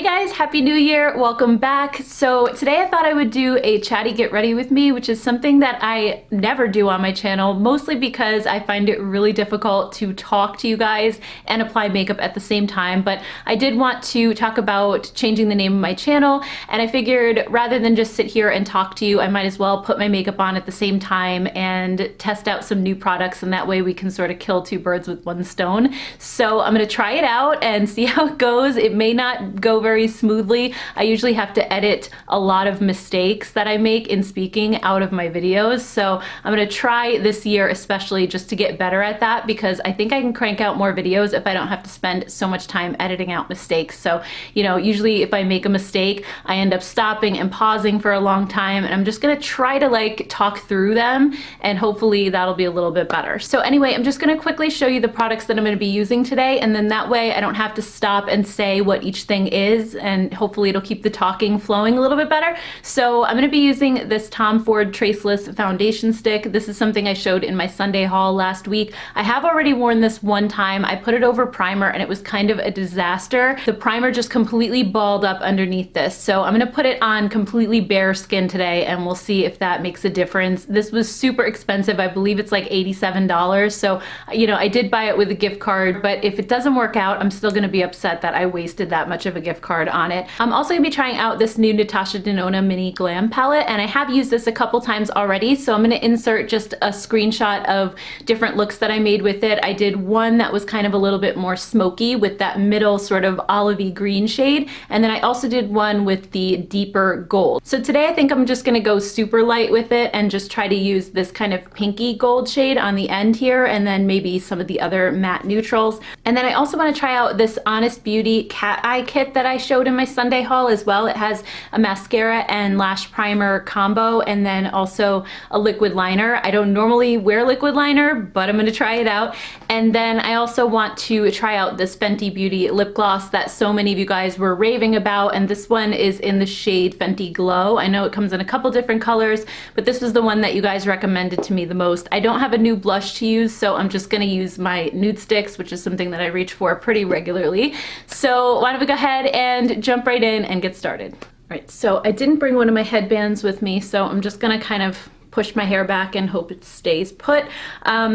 guys, Happy New Year, welcome back. So today I thought I would do a chatty get ready with me, which is something that I never do on my channel, mostly because I find it really difficult to talk to you guys and apply makeup at the same time. But I did want to talk about changing the name of my channel, and I figured rather than just sit here and talk to you, I might as well put my makeup on at the same time and test out some new products, and that way we can sort of kill two birds with one stone. So I'm gonna try it out and see how it goes. It may not go very smoothly. I usually have to edit a lot of mistakes that I make in speaking out of my videos. So I'm gonna try this year especially just to get better at that, because I think I can crank out more videos if I don't have to spend so much time editing out mistakes. So, you know, usually if I make a mistake, I end up stopping and pausing for a long time, and I'm just gonna try to like talk through them, and hopefully that'll be a little bit better. So anyway, I'm just gonna quickly show you the products that I'm gonna be using today, and then that way I don't have to stop and say what each thing is, and hopefully it'll keep the talking flowing a little bit better. So I'm gonna be using this Tom Ford Traceless Foundation Stick. This is something I showed in my Sunday haul last week. I have already worn this one time. I put it over primer and it was kind of a disaster. The primer just completely balled up underneath this. So I'm gonna put it on completely bare skin today, and we'll see if that makes a difference. This was super expensive. I believe it's like $87. So, you know, I did buy it with a gift card, but if it doesn't work out, I'm still gonna be upset that I wasted that much of a gift card on it. I'm also gonna be trying out this new Natasha Denona Mini Glam Palette, and I have used this a couple times already, so I'm gonna insert just a screenshot of different looks that I made with it. I did one that was kind of a little bit more smoky with that middle sort of olivey green shade, and then I also did one with the deeper gold. So today I think I'm just gonna go super light with it and just try to use this kind of pinky gold shade on the end here, and then maybe some of the other matte neutrals. And then I also wanna try out this Honest Beauty cat eye kit that I showed in my Sunday haul as well. It has a mascara and lash primer combo, and then also a liquid liner. I don't normally wear liquid liner, but I'm gonna try it out. And then I also want to try out this Fenty Beauty lip gloss that so many of you guys were raving about, and this one is in the shade Fenty Glow. I know it comes in a couple different colors, but this was the one that you guys recommended to me the most. I don't have a new blush to use, so I'm just gonna use my nude sticks, which is something that I reach for pretty regularly. So why don't we go ahead and jump right in and get started. All right, so I didn't bring one of my headbands with me, so I'm just gonna kind of push my hair back and hope it stays put.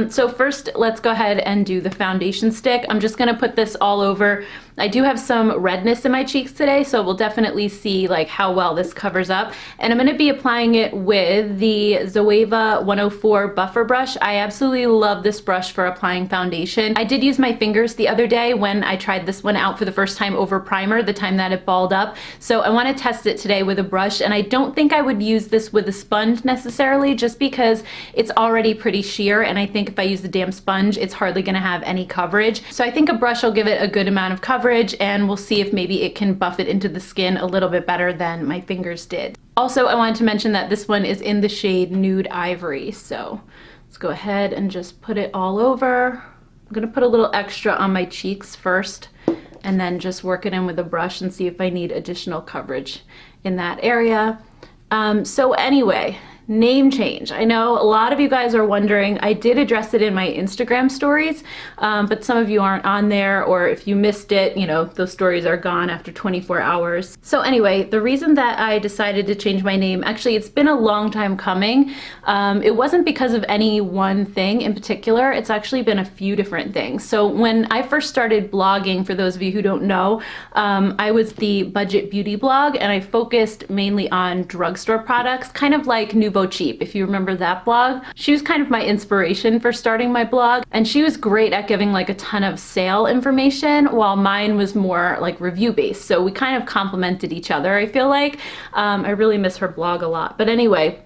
So first, let's go ahead and do the foundation stick. I'm just gonna put this all over. I do have some redness in my cheeks today, so we'll definitely see like how well this covers up. And I'm gonna be applying it with the Zoeva 104 Buffer Brush. I absolutely love this brush for applying foundation. I did use my fingers the other day when I tried this one out for the first time over primer, the time that it balled up. So I wanna test it today with a brush, and I don't think I would use this with a sponge necessarily, just because it's already pretty sheer, and I think if I use the damp sponge, it's hardly gonna have any coverage. So I think a brush will give it a good amount of coverage, and we'll see if maybe it can buff it into the skin a little bit better than my fingers did. Also, I wanted to mention that this one is in the shade Nude Ivory, so let's go ahead and just put it all over. I'm gonna put a little extra on my cheeks first, and then just work it in with a brush and see if I need additional coverage in that area. So anyway, name change. I know a lot of you guys are wondering. I did address it in my Instagram stories, but some of you aren't on there, or if you missed it, you know, those stories are gone after 24 hours. So anyway, the reason that I decided to change my name, actually it's been a long time coming. It wasn't because of any one thing in particular. It's actually been a few different things. So when I first started blogging, for those of you who don't know, I was the budget beauty blog, and I focused mainly on drugstore products, kind of like Nouveau Cheap, if you remember that blog. She was kind of my inspiration for starting my blog, and she was great at giving like a ton of sale information, while mine was more like review based. So we kind of complemented each other, I feel like. I really miss her blog a lot. But anyway,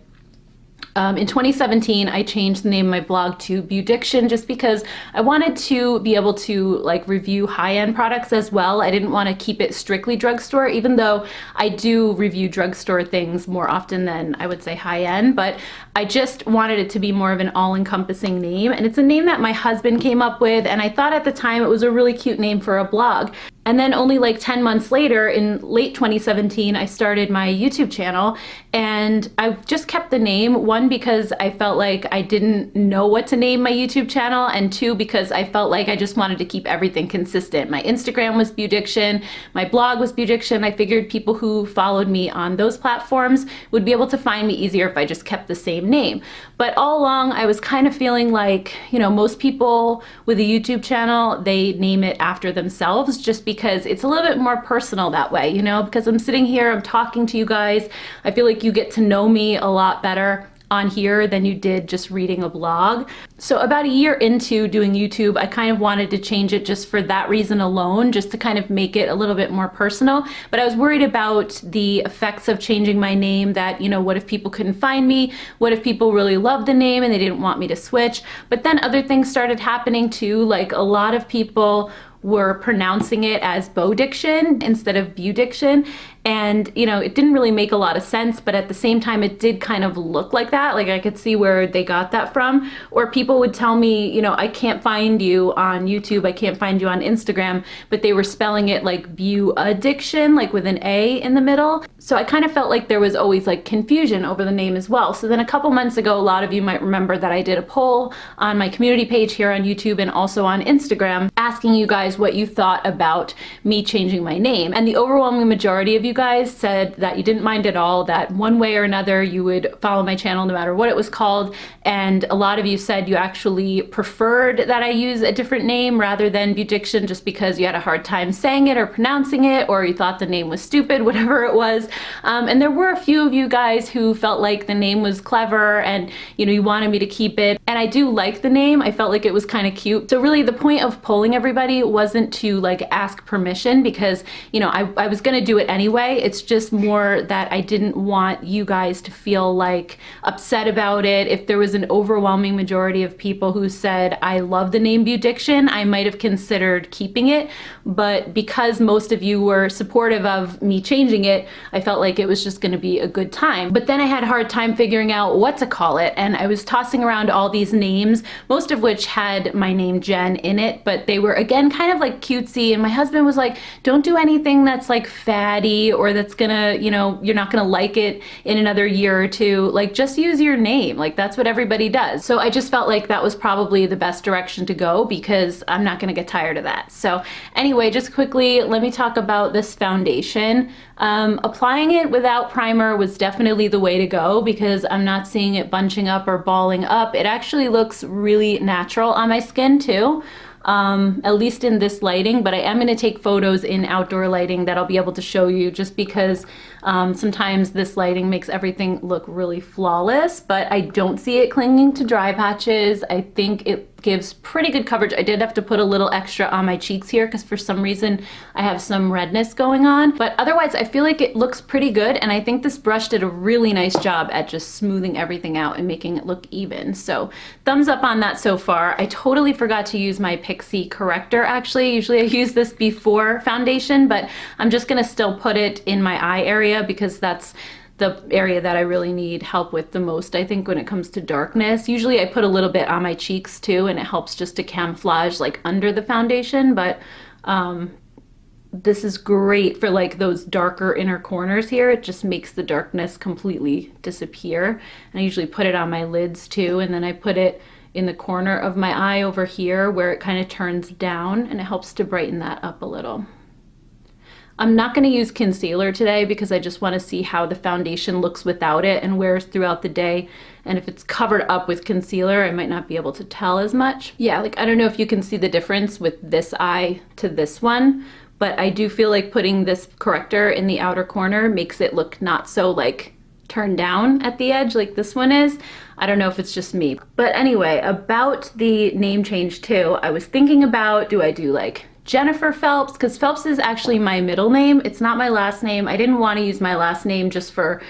in 2017, I changed the name of my blog to Beaudiction, just because I wanted to be able to like review high-end products as well. I didn't want to keep it strictly drugstore, even though I do review drugstore things more often than I would say high-end, but I just wanted it to be more of an all-encompassing name. And it's a name that my husband came up with, and I thought at the time it was a really cute name for a blog. And then only like 10 months later, in late 2017, I started my YouTube channel, and I just kept the name, one, one, because I felt like I didn't know what to name my YouTube channel, and two, because I felt like I just wanted to keep everything consistent. My Instagram was Beaudiction, my blog was Beaudiction. I figured people who followed me on those platforms would be able to find me easier if I just kept the same name. But all along I was kind of feeling like, you know, most people with a YouTube channel, they name it after themselves just because it's a little bit more personal that way, you know, because I'm sitting here, I'm talking to you guys. I feel like you get to know me a lot better on here than you did just reading a blog. So about a year into doing YouTube, I kind of wanted to change it just for that reason alone, just to kind of make it a little bit more personal. But I was worried about the effects of changing my name, that, you know, what if people couldn't find me? What if people really loved the name and they didn't want me to switch? But then other things started happening too, like a lot of people were pronouncing it as Beaudiction instead of Beaudiction. And, you know, it didn't really make a lot of sense, but at the same time, it did kind of look like that. Like I could see where they got that from. Or people would tell me, you know, I can't find you on YouTube, I can't find you on Instagram, but they were spelling it like Beau-addiction, like with an A in the middle. So I kind of felt like there was always like confusion over the name as well. So then a couple months ago, a lot of you might remember that I did a poll on my community page here on YouTube and also on Instagram, asking you guys what you thought about me changing my name. And the overwhelming majority of you guys said that you didn't mind at all, that one way or another you would follow my channel no matter what it was called. And a lot of you said you actually preferred that I use a different name rather than Beaudiction, just because you had a hard time saying it or pronouncing it, or you thought the name was stupid, whatever it was. And there were a few of you guys who felt like the name was clever and, you know, you wanted me to keep it. And I do like the name. I felt like it was kind of cute. So really the point of polling everybody wasn't to like ask permission, because, you know, I was gonna do it anyway. It's just more that I didn't want you guys to feel like upset about it. If there was an overwhelming majority of people who said I love the name Beaudiction, I might have considered keeping it. But because most of you were supportive of me changing it, I felt like it was just gonna be a good time. But then I had a hard time figuring out what to call it, and I was tossing around all these names, most of which had my name Jen in it, but they were again kind of like cutesy, and my husband was like, don't do anything that's like faddy or that's gonna, you know, you're not gonna like it in another year or two. Like, just use your name. Like, that's what everybody does. So I just felt like that was probably the best direction to go, because I'm not gonna get tired of that. So anyway, just quickly, let me talk about this foundation. Applying it without primer was definitely the way to go, because I'm not seeing it bunching up or balling up. It actually looks really natural on my skin too. At least in this lighting, but I am going to take photos in outdoor lighting that I'll be able to show you, just because sometimes this lighting makes everything look really flawless, but I don't see it clinging to dry patches. I think it gives pretty good coverage. I did have to put a little extra on my cheeks here because for some reason I have some redness going on, but otherwise I feel like it looks pretty good, and I think this brush did a really nice job at just smoothing everything out and making it look even. So thumbs up on that so far. I totally forgot to use my Pixie corrector actually. Usually I use this before foundation, but I'm just gonna still put it in my eye area because that's the area that I really need help with the most, I think, when it comes to darkness. Usually I put a little bit on my cheeks too, and it helps just to camouflage like under the foundation, but this is great for like those darker inner corners here. It just makes the darkness completely disappear. And I usually put it on my lids too, and then I put it in the corner of my eye over here where it kind of turns down, and it helps to brighten that up a little. I'm not going to use concealer today because I just want to see how the foundation looks without it and wears throughout the day. And if it's covered up with concealer, I might not be able to tell as much. Yeah, like I don't know if you can see the difference with this eye to this one, but I do feel like putting this corrector in the outer corner makes it look not so like turned down at the edge like this one is. I don't know if it's just me. But anyway, about the name change too, I was thinking about, do I do like Jennifer Phelps, because Phelps is actually my middle name. It's not my last name. I didn't want to use my last name just for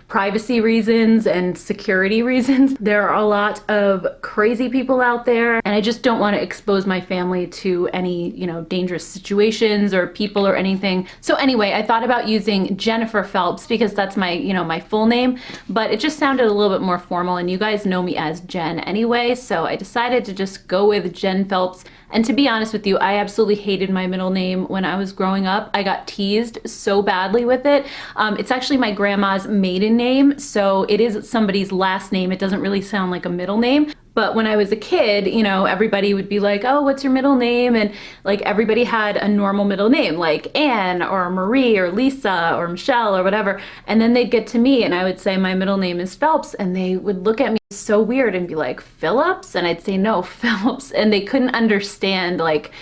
privacy reasons and security reasons. There are a lot of crazy people out there, and I just don't want to expose my family to any, you know, dangerous situations or people or anything. So anyway, I thought about using Jennifer Phelps because that's my, you know, my full name, but it just sounded a little bit more formal, and you guys know me as Jen anyway, so I decided to just go with Jen Phelps. And to be honest with you, I absolutely hated my middle name when I was growing up. I got teased so badly with it. It's actually my grandma's maiden name, so it is somebody's last name. It doesn't really sound like a middle name. But when I was a kid, you know, everybody would be like, oh, what's your middle name? And like everybody had a normal middle name, like Anne or Marie or Lisa or Michelle or whatever. And then they'd get to me and I would say my middle name is Phelps, and they would look at me so weird and be like, Phillips? And I'd say, no, Phelps. And they couldn't understand like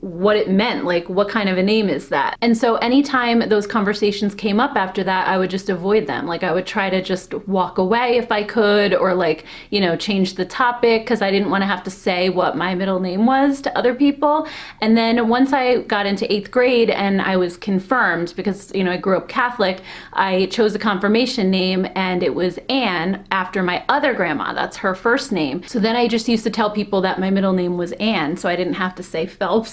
what it meant, like what kind of a name is that? And so anytime those conversations came up after that, I would just avoid them. Like I would try to just walk away if I could, or like, you know, change the topic because I didn't want to have to say what my middle name was to other people. And then once I got into 8th grade and I was confirmed, because, you know, I grew up Catholic, I chose a confirmation name and it was Anne after my other grandma. That's her first name. So then I just used to tell people that my middle name was Anne, so I didn't have to say Phelps.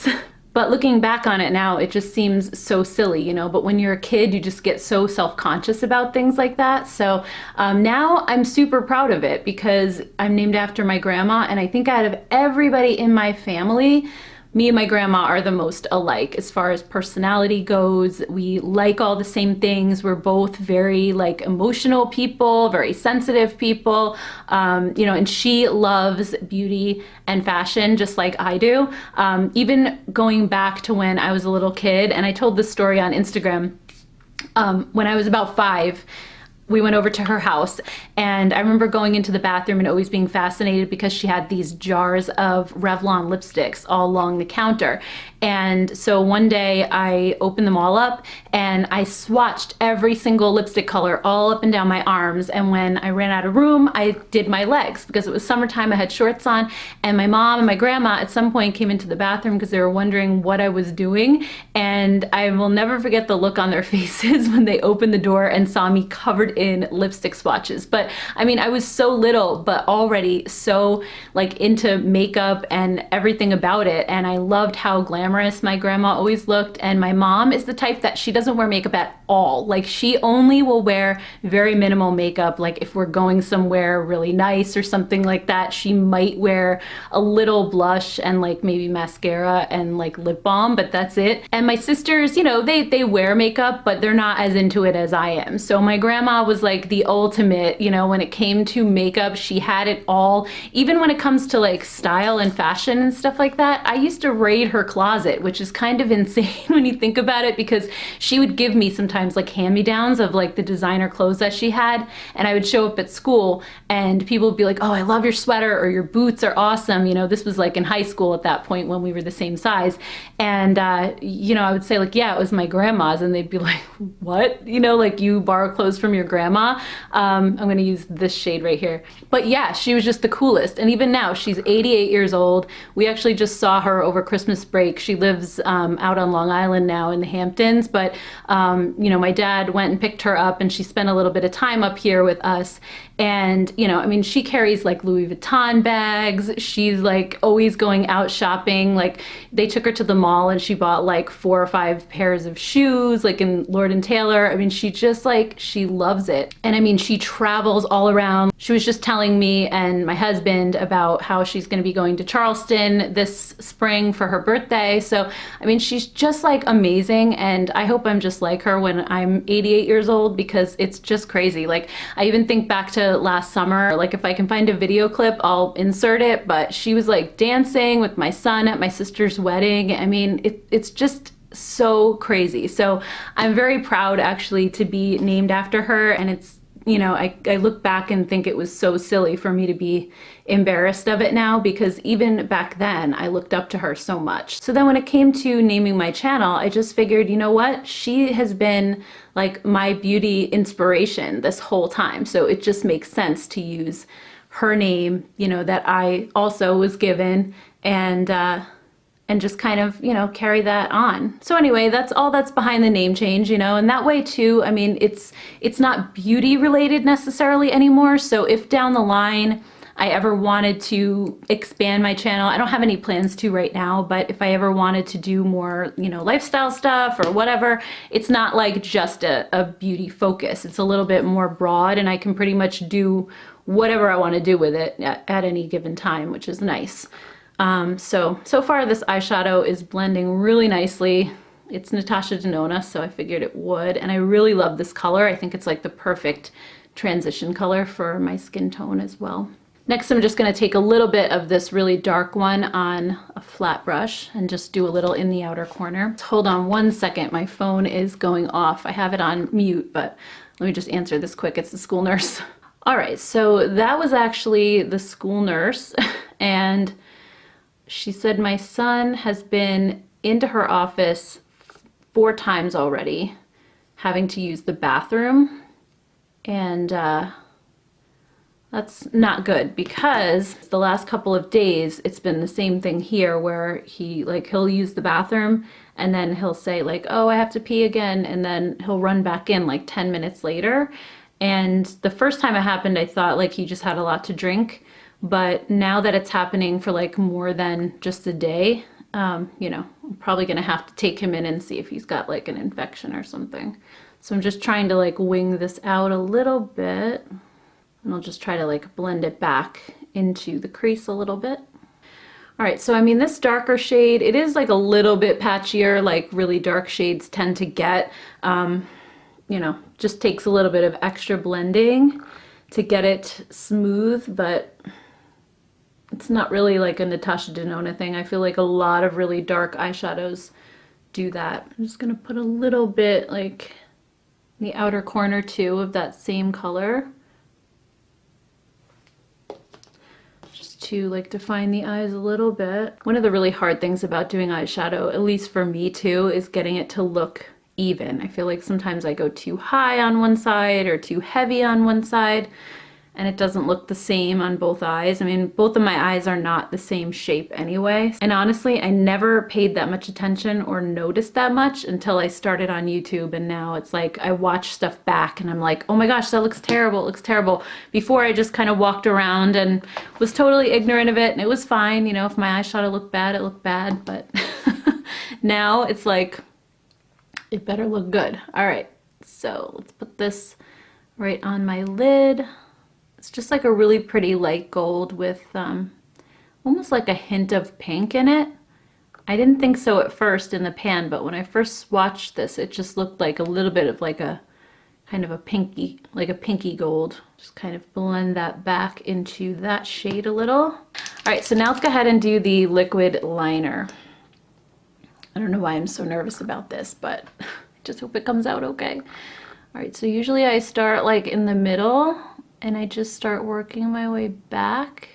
But looking back on it now, it just seems so silly, you know, but when you're a kid, you just get so self-conscious about things like that. So now I'm super proud of it because I'm named after my grandma, and I think out of everybody in my family, me and my grandma are the most alike as far as personality goes. We like all the same things. We're both very like emotional people, very sensitive people, you know, and she loves beauty and fashion just like I do. Even going back to when I was a little kid, and I told this story on Instagram, when I was about 5, we went over to her house, and I remember going into the bathroom and always being fascinated because she had these jars of Revlon lipsticks all along the counter. And so one day I opened them all up and I swatched every single lipstick color all up and down my arms. And when I ran out of room, I did my legs because it was summertime. I had shorts on, and my mom and my grandma at some point came into the bathroom because they were wondering what I was doing. And I will never forget the look on their faces when they opened the door and saw me covered in lipstick swatches. But I mean, I was so little, but already so like into makeup and everything about it. And I loved how glamorous my grandma always looked. And my mom is the type that she doesn't wear makeup at all. Like she only will wear very minimal makeup. Like if we're going somewhere really nice or something like that, she might wear a little blush and like maybe mascara and like lip balm, but that's it. And my sisters, you know, they wear makeup, but they're not as into it as I am. So my grandma was like the ultimate, you know, when it came to makeup, she had it all. Even when it comes to like style and fashion and stuff like that, I used to raid her closet, which is kind of insane when you think about it, because she would give me sometimes like hand-me-downs of like the designer clothes that she had, and I would show up at school and people would be like, oh, I love your sweater, or your boots are awesome. You know, this was like in high school at that point when we were the same size. And, you know, I would say like, yeah, it was my grandma's, and they'd be like, what? You know, like you borrow clothes from your grandma? I'm gonna use this shade right here. But yeah, she was just the coolest. And even now, she's 88 years old. We actually just saw her over Christmas break. She lives out on Long Island now in the Hamptons, but you know, my dad went and picked her up, and she spent a little bit of time up here with us. And, you know, I mean, she carries like Louis Vuitton bags. She's like always going out shopping. Like they took her to the mall and she bought like 4 or 5 pairs of shoes, like in Lord & Taylor. I mean, she just like, she loves it. And I mean, she travels all around. She was just telling me and my husband about how she's going to be going to Charleston this spring for her birthday. So, I mean, she's just like amazing. And I hope I'm just like her when I'm 88 years old, because it's just crazy. Like I even think back to last summer, like if I can find a video clip, I'll insert it, but she was like dancing with my son at my sister's wedding. I mean, it's just so crazy. So I'm very proud actually to be named after her. And it's, you know, I look back and think it was so silly for me to be embarrassed of it now, because even back then I looked up to her so much. So then when it came to naming my channel, I just figured, you know what? She has been like my beauty inspiration this whole time. So it just makes sense to use her name, you know, that I also was given, and just kind of, you know, carry that on. So anyway, that's all that's behind the name change, you know, and that way too, I mean, it's not beauty related necessarily anymore. So if down the line I ever wanted to expand my channel, I don't have any plans to right now, but if I ever wanted to do more, you know, lifestyle stuff or whatever, it's not like just a beauty focus. It's a little bit more broad, and I can pretty much do whatever I want to do with it at any given time, which is nice. So far this eyeshadow is blending really nicely. It's Natasha Denona, so I figured it would. And I really love this color. I think it's like the perfect transition color for my skin tone as well. Next, I'm just going to take a little bit of this really dark one on a flat brush and just do a little in the outer corner. Hold on one second. My phone is going off. I have it on mute, but let me just answer this quick. It's the school nurse. All right, so that was actually the school nurse, and she said my son has been into her office 4 times already, having to use the bathroom, and that's not good, because the last couple of days it's been the same thing here, where he'll use the bathroom and then he'll say like, oh, I have to pee again, and then he'll run back in like 10 minutes later. And the first time it happened, I thought like he just had a lot to drink, but now that it's happening for like more than just a day, you know, I'm probably gonna have to take him in and see if he's got like an infection or something. So I'm just trying to like wing this out a little bit. And I'll just try to like blend it back into the crease a little bit. All right, so I mean, this darker shade, it is like a little bit patchier, like really dark shades tend to get. You know, just takes a little bit of extra blending to get it smooth, but it's not really like a Natasha Denona thing. I feel like a lot of really dark eyeshadows do that. I'm just gonna put a little bit like in the outer corner too of that same color, to like define the eyes a little bit. One of the really hard things about doing eyeshadow, at least for me too, is getting it to look even. I feel like sometimes I go too high on one side or too heavy on one side, and it doesn't look the same on both eyes. I mean, both of my eyes are not the same shape anyway. And honestly, I never paid that much attention or noticed that much until I started on YouTube, and now it's like I watch stuff back and I'm like, oh my gosh, that looks terrible, it looks terrible. Before I just kind of walked around and was totally ignorant of it, and it was fine. You know, if my eyeshadow looked bad, it looked bad, but now it's like, it better look good. All right, so let's put this right on my lid. It's just like a really pretty light gold with almost like a hint of pink in it. I didn't think so at first in the pan, but when I first swatched this, it just looked like a little bit of like a kind of a pinky, like a pinky gold. Just kind of blend that back into that shade a little. All right, so now let's go ahead and do the liquid liner. I don't know why I'm so nervous about this, but I just hope it comes out okay. All right, so usually I start like in the middle and I just start working my way back.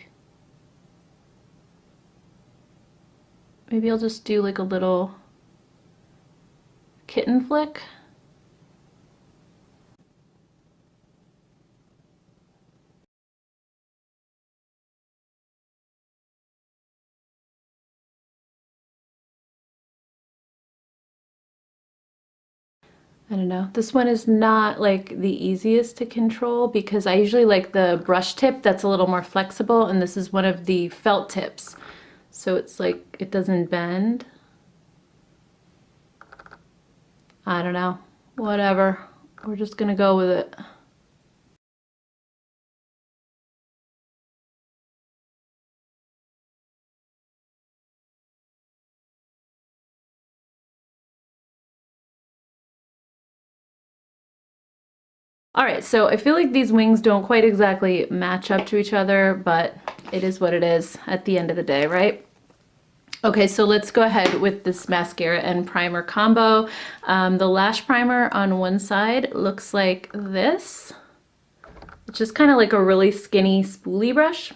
Maybe I'll just do like a little kitten flick. I don't know. This one is not like the easiest to control because I usually like the brush tip that's a little more flexible, and this is one of the felt tips. So it's like it doesn't bend. I don't know. Whatever. We're just gonna go with it. All right, so I feel like these wings don't quite exactly match up to each other, but it is what it is at the end of the day, right? Okay, so let's go ahead with this mascara and primer combo. The lash primer on one side looks like this. It's just kind of like a really skinny spoolie brush.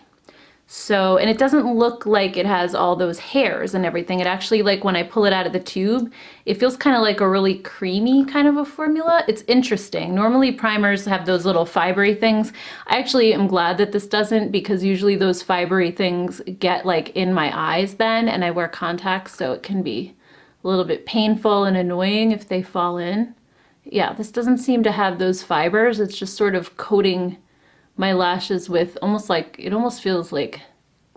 So, and it doesn't look like it has all those hairs and everything. It actually, like when I pull it out of the tube, it feels kind of like a really creamy kind of a formula. It's interesting. Normally primers have those little fibery things. I actually am glad that this doesn't, because usually those fibery things get like in my eyes then, and I wear contacts, so it can be a little bit painful and annoying if they fall in. Yeah, this doesn't seem to have those fibers. It's just sort of coating my lashes with almost like, it almost feels like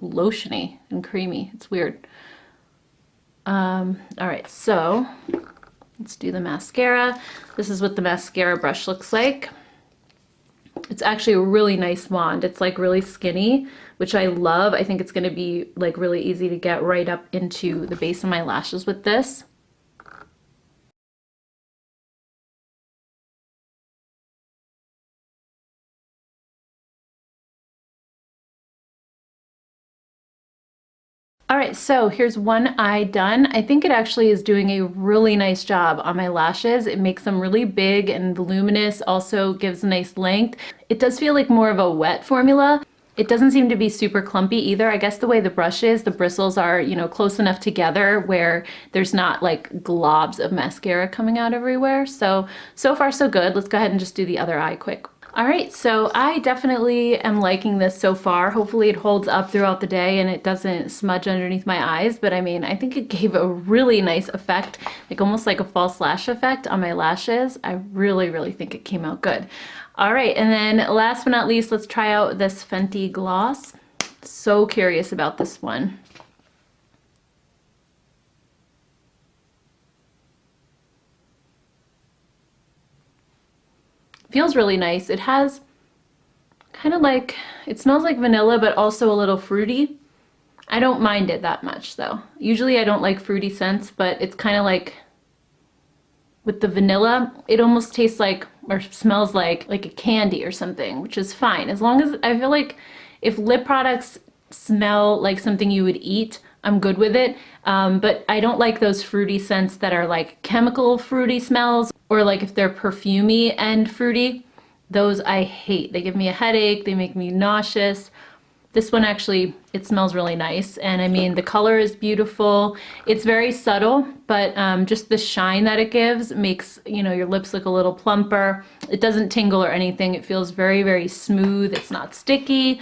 lotiony and creamy. It's weird. All right, so let's do the mascara. This is what the mascara brush looks like. It's actually a really nice wand. It's like really skinny, which I love. I think it's gonna be like really easy to get right up into the base of my lashes with this. All right, so here's one eye done. I think it actually is doing a really nice job on my lashes. It makes them really big and voluminous, also gives a nice length. It does feel like more of a wet formula. It doesn't seem to be super clumpy either. I guess the way the brush is, the bristles are, you know, close enough together where there's not like globs of mascara coming out everywhere. So far so good. Let's go ahead and just do the other eye quick. All right, so I definitely am liking this so far. Hopefully it holds up throughout the day and it doesn't smudge underneath my eyes, but I mean, I think it gave a really nice effect, like almost like a false lash effect on my lashes. I really, really think it came out good. All right, and then last but not least, let's try out this Fenty gloss. So curious about this one. Feels really nice. It has kind of like, it smells like vanilla, but also a little fruity. I don't mind it that much though. Usually I don't like fruity scents, but it's kind of like, with the vanilla, it almost tastes like, or smells like a candy or something, which is fine. As long as, I feel like if lip products smell like something you would eat, I'm good with it. But I don't like those fruity scents that are like chemical fruity smells, or like if they're perfumey and fruity, those I hate. They give me a headache, they make me nauseous. This one actually, it smells really nice. And I mean, the color is beautiful. It's very subtle, but just the shine that it gives makes, you know, your lips look a little plumper. It doesn't tingle or anything. It feels very, very smooth. It's not sticky.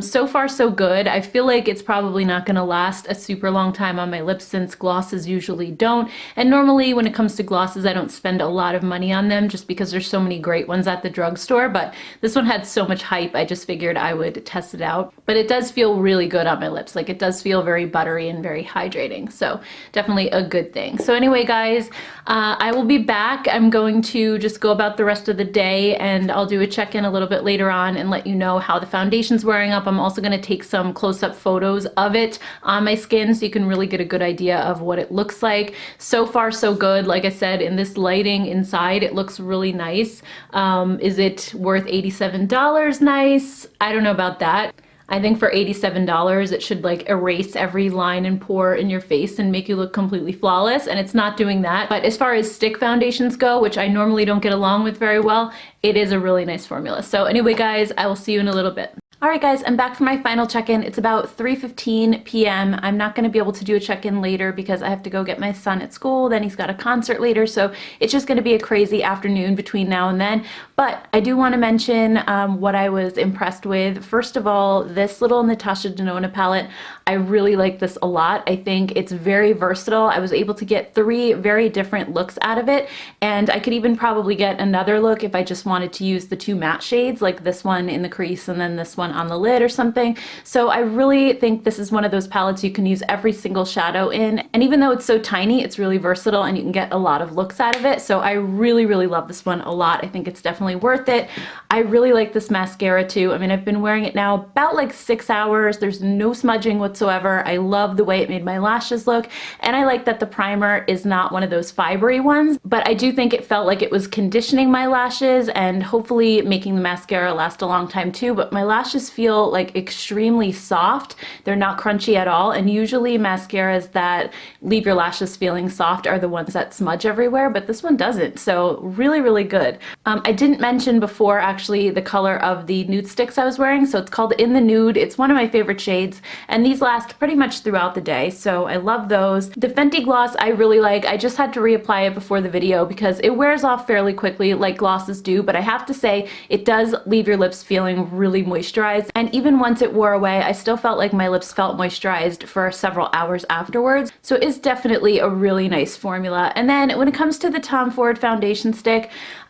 So far, so good. I feel like it's probably not gonna last a super long time on my lips since glosses usually don't. And normally when it comes to glosses, I don't spend a lot of money on them just because there's so many great ones at the drugstore. But this one had so much hype, I just figured I would test it out. But it does feel really good on my lips. Like it does feel very buttery and very hydrating. So definitely a good thing. So anyway, guys, I will be back. I'm going to just go about the rest of the day and I'll do a check-in a little bit later on and let you know how the foundation's wearing up. I'm also going to take some close-up photos of it on my skin so you can really get a good idea of what it looks like. So far, so good. Like I said, in this lighting inside, it looks really nice. Is it worth $87 nice? I don't know about that. I think for $87, it should like erase every line and pore in your face and make you look completely flawless, and it's not doing that. But as far as stick foundations go, which I normally don't get along with very well, it is a really nice formula. So anyway, guys, I will see you in a little bit. All right, guys, I'm back for my final check-in. It's about 3:15 p.m. I'm not going to be able to do a check-in later because I have to go get my son at school. Then he's got a concert later, so it's just going to be a crazy afternoon between now and then. But I do want to mention what I was impressed with. First of all, this little Natasha Denona palette, I really like this a lot. I think it's very versatile. I was able to get 3 very different looks out of it, and I could even probably get another look if I just wanted to use the 2 matte shades, like this one in the crease and then this one on the lid or something. So I really think this is one of those palettes you can use every single shadow in, and even though it's so tiny, it's really versatile and you can get a lot of looks out of it. So I really, really love this one a lot. I think it's definitely worth it. I really like this mascara too. I mean, I've been wearing it now about like 6 hours. There's no smudging whatsoever. I love the way it made my lashes look, and I like that the primer is not one of those fibery ones, but I do think it felt like it was conditioning my lashes and hopefully making the mascara last a long time too. But my lashes feel like extremely soft. They're not crunchy at all, and usually mascaras that leave your lashes feeling soft are the ones that smudge everywhere, but this one doesn't. So really, really good. I didn't mention before actually the color of the nude sticks I was wearing, so it's called In the Nude. It's one of my favorite shades, and these last pretty much throughout the day, so I love those. The Fenty gloss I really like. I just had to reapply it before the video because it wears off fairly quickly like glosses do, but I have to say it does leave your lips feeling really moisturized, and even once it wore away, I still felt like my lips felt moisturized for several hours afterwards, so it is definitely a really nice formula. And then when it comes to the Tom Ford foundation stick,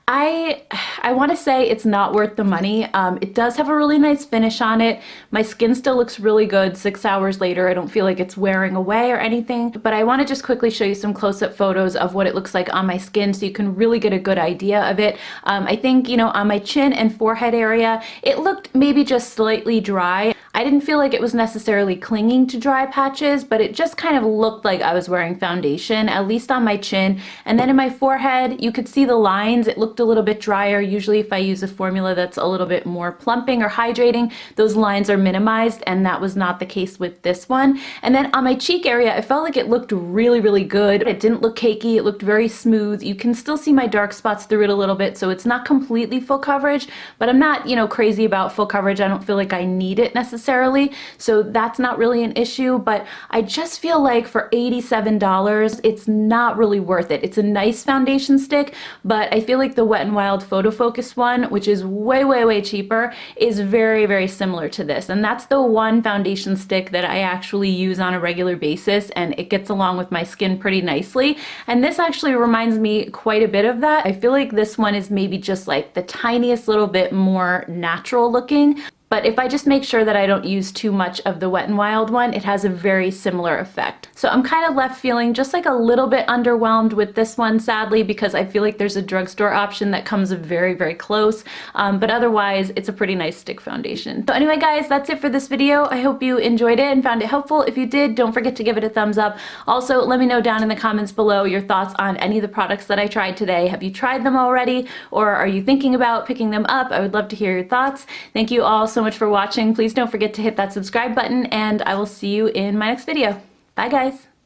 I want to say it's not worth the money. It does have a really nice finish on it. My skin still looks really good 6 hours later. I don't feel like it's wearing away or anything, but I want to just quickly show you some close-up photos of what it looks like on my skin so you can really get a good idea of it. I think, you know, on my chin and forehead area, it looked maybe just slightly dry. I didn't feel like it was necessarily clinging to dry patches, but it just kind of looked like I was wearing foundation, at least on my chin. And then in my forehead, you could see the lines. It looked looked a little bit drier. Usually if I use a formula that's a little bit more plumping or hydrating, those lines are minimized, and that was not the case with this one. And then on my cheek area, I felt like it looked really, really good. It didn't look cakey. It looked very smooth. You can still see my dark spots through it a little bit, so it's not completely full coverage, but I'm not, you know, crazy about full coverage. I don't feel like I need it necessarily, so that's not really an issue. But I just feel like for $87, it's not really worth it. It's a nice foundation stick, but I feel like the Wet n Wild Photo Focus one, which is way, way, way cheaper, is very, very similar to this. And that's the one foundation stick that I actually use on a regular basis, and it gets along with my skin pretty nicely. And this actually reminds me quite a bit of that. I feel like this one is maybe just like the tiniest little bit more natural looking. But if I just make sure that I don't use too much of the Wet n Wild one, it has a very similar effect. So I'm kind of left feeling just like a little bit underwhelmed with this one, sadly, because I feel like there's a drugstore option that comes very, very close. But otherwise, it's a pretty nice stick foundation. So anyway, guys, that's it for this video. I hope you enjoyed it and found it helpful. If you did, don't forget to give it a thumbs up. Also, let me know down in the comments below your thoughts on any of the products that I tried today. Have you tried them already, or are you thinking about picking them up? I would love to hear your thoughts. Thank you all so much for watching. Please don't forget to hit that subscribe button, and I will see you in my next video. Bye, guys.